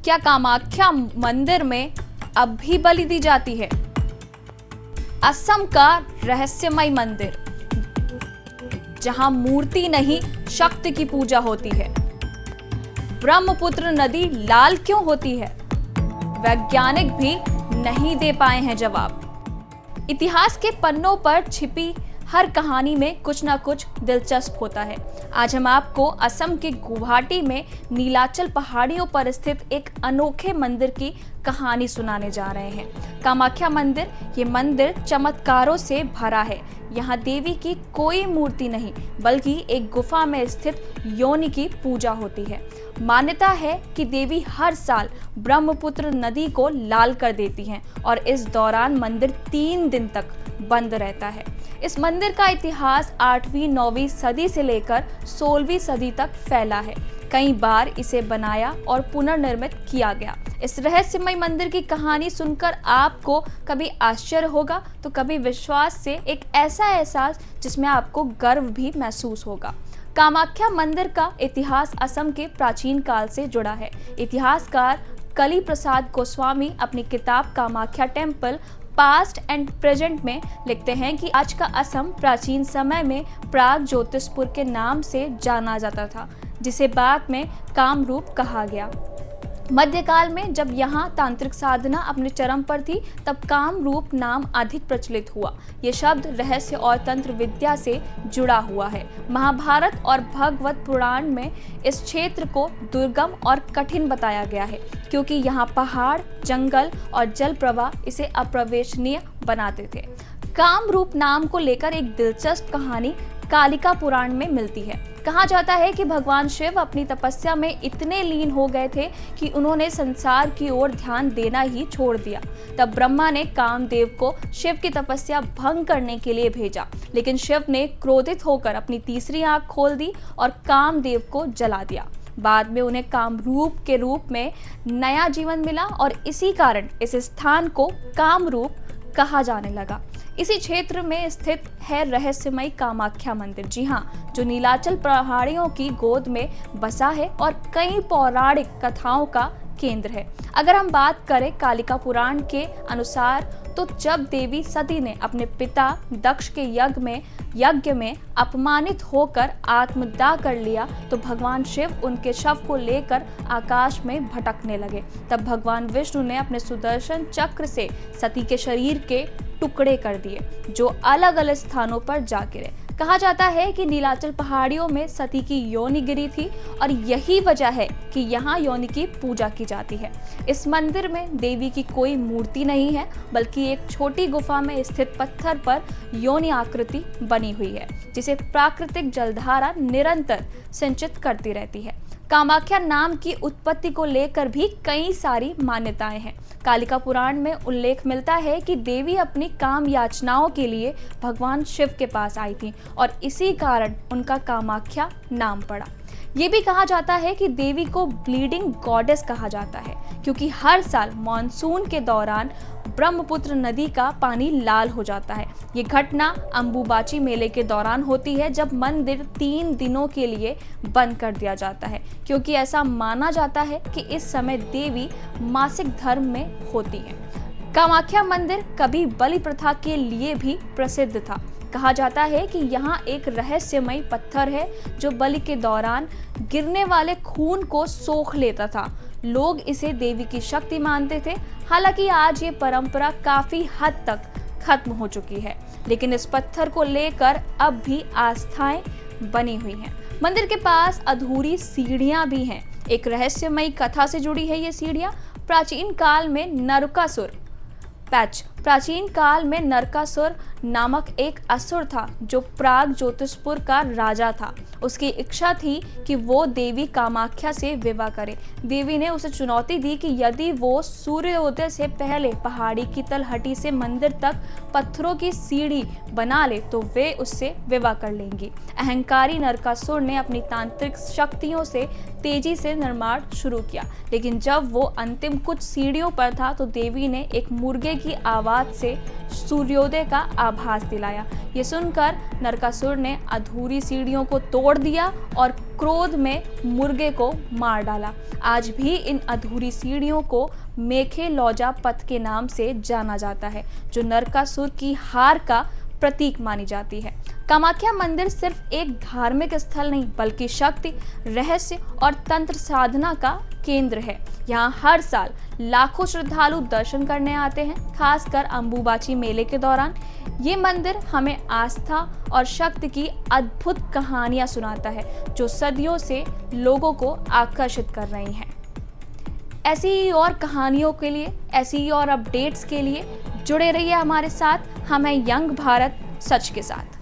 क्या कामाख्या मंदिर में अब भी बलि दी जाती है? असम का रहस्यमय मंदिर, जहां मूर्ति नहीं शक्ति की पूजा होती है। ब्रह्मपुत्र नदी लाल क्यों होती है? वैज्ञानिक भी नहीं दे पाए हैं जवाब। इतिहास के पन्नों पर छिपी हर कहानी में कुछ ना कुछ दिलचस्प होता है। आज हम आपको असम के गुवाहाटी में नीलाचल पहाड़ियों पर स्थित एक अनोखे मंदिर की कहानी सुनाने जा रहे हैं। कामाख्या मंदिर, ये मंदिर चमत्कारों से भरा है। यहाँ देवी की कोई मूर्ति नहीं, बल्कि एक गुफा में स्थित योनि की पूजा होती है। मान्यता है कि देवी हर साल ब्रह्मपुत्र नदी को लाल कर देती हैं और इस दौरान मंदिर 3 दिन तक बंद रहता है। इस मंदिर का इतिहास 8वीं-9वीं सदी से लेकर 16वीं सदी तक फैला है। कई बार इसे बनाया और पुनर्निर्मित किया गया। इस रहस्यमय मंदिर की कहानी सुनकर आपको कभी आश्चर्य होगा तो कभी विश्वास से एक ऐसा एहसास जिसमें आपको गर्व भी महसूस होगा। कामाख्या मंदिर का इतिहास असम के प्राचीन काल से जुड़ा है। इतिहासकार कली प्रसाद गोस्वामी अपनी किताब Kamakhya temple past and present में लिखते हैं कि आज का असम प्राचीन समय में प्राग ज्योतिषपुर के नाम से जाना जाता था, जिसे बाद में कामरूप कहा गया। मध्यकाल में जब यहाँ तांत्रिक साधना अपने चरम पर थी, तब कामरूप नाम अधिक प्रचलित हुआ। ये शब्द रहस्य और तंत्र विद्या से जुड़ा हुआ है। महाभारत और भगवत पुराण में इस क्षेत्र को दुर्गम और कठिन बताया गया है, क्योंकि यहाँ पहाड़, जंगल और जल प्रवाह इसे अप्रवेशनीय बनाते थे। कामरूप नाम को लेकर एक दिलचस्प कहानी कालिका पुराण में मिलती है। कहा जाता है कि भगवान शिव अपनी तपस्या में इतने लीन हो गए थे कि उन्होंने संसार की ओर ध्यान देना ही छोड़ दिया। तब ब्रह्मा ने कामदेव को शिव की तपस्या भंग करने के लिए भेजा, लेकिन शिव ने क्रोधित होकर अपनी तीसरी आंख खोल दी और कामदेव को जला दिया। बाद में उन्हें कामरूप के रूप में नया जीवन मिला और इसी कारण इस स्थान को कामरूप कहा जाने लगा। इसी क्षेत्र में स्थित है रहस्यमय कामाख्या मंदिर, जी हाँ, जो नीलाचल पहाड़ियों की गोद में बसा है और कई पौराणिक कथाओं का केंद्र है। अगर हम बात करें कालिका पुराण के अनुसार, तो जब देवी सती ने अपने पिता दक्ष के यज्ञ में अपमानित होकर आत्मदाह कर लिया, तो भगवान शिव उनके शव को लेकर आकाश में भटकने लगे। तब भगवान विष्णु ने अपने सुदर्शन चक्र से सती के शरीर के टुकड़े कर दिए, जो अलग अलग स्थानों पर जा गिरे। कहा जाता है कि नीलाचल पहाड़ियों में सती की योनि गिरी थी और यही वजह है कि यहाँ योनि की पूजा की जाती है। इस मंदिर में देवी की कोई मूर्ति नहीं है, बल्कि एक छोटी गुफा में स्थित पत्थर पर योनि आकृति बनी हुई है, जिसे प्राकृतिक जलधारा निरंतर सिंचित करती रहती है। कामाख्या नाम की उत्पत्ति को लेकर भी कई सारी मान्यताएं हैं। कालिका पुराण में उल्लेख मिलता है कि देवी अपनी काम याचनाओं के लिए भगवान शिव के पास आई थी और इसी कारण उनका कामाख्या नाम पड़ा। ये भी कहा जाता है कि देवी को ब्लीडिंग गॉडेस कहा जाता है, क्योंकि हर साल मॉनसून के दौरान ब्रह्मपुत्र नदी का पानी लाल हो जाता है। ये घटना अंबुबाची मेले के दौरान होती है, जब मंदिर 3 दिनों के लिए बंद कर दिया जाता है, क्योंकि ऐसा माना जाता है कि इस समय देवी मासिक धर्म में होती है। कामाख्या मंदिर कभी बलि प्रथा के लिए भी प्रसिद्ध था। कहा जाता है कि यहाँ एक रहस्यमय पत्थर है जो बलि के दौरान गिरने वाले खून को सोख लेता था। लोग इसे देवी की शक्ति मानते थे। हालांकि आज ये परंपरा काफी हद तक खत्म हो चुकी है, लेकिन इस पत्थर को लेकर अब भी आस्थाएं बनी हुई हैं। मंदिर के पास अधूरी सीढ़ियां भी हैं। एक रहस्यमय कथा से जुड़ी है ये सीढ़ियां। प्राचीन काल में नरकासुर नामक एक असुर था, जो प्राग ज्योतिषपुर का राजा था। उसकी इच्छा थी कि वो देवी कामाख्या से विवाह करे। देवी ने उसे चुनौती दी कि यदि वो सूर्योदय से पहले पहाड़ी की तलहटी से मंदिर तक पत्थरों की सीढ़ी बना ले तो वे उससे विवाह कर लेंगी। अहंकारी नरकासुर ने अपनी तांत्रिक शक्तियों से तेजी से निर्माण शुरू किया, लेकिन जब वो अंतिम कुछ सीढ़ियों पर था तो देवी ने एक मुर्गे की आवाज से सूर्योदय का आभास दिलाया। ये सुनकर नरकासुर ने अधूरी सीढ़ियों को तोड़ दिया और क्रोध में मुर्गे को मार डाला। आज भी इन अधूरी सीढ़ियों को मेखे लौजा पथ के नाम से जाना जाता है, जो नरकासुर की हार का प्रतीक मानी जाती है। कामाख्या मंदिर सिर्फ एक धार्मिक स्थल नहीं, बल्कि शक्ति, रहस्य और तंत्र साधना का केंद्र है। यहाँ हर साल लाखों श्रद्धालु दर्शन करने आते हैं, खासकर अंबुबाची मेले के दौरान। ये मंदिर हमें आस्था और शक्ति की अद्भुत कहानियां सुनाता है, जो सदियों से लोगों को आकर्षित कर रही हैं। ऐसी ही और कहानियों के लिए, ऐसी ही और अपडेट्स के लिए जुड़े रहिए हमारे साथ। हम हैं यंग भारत सच के साथ।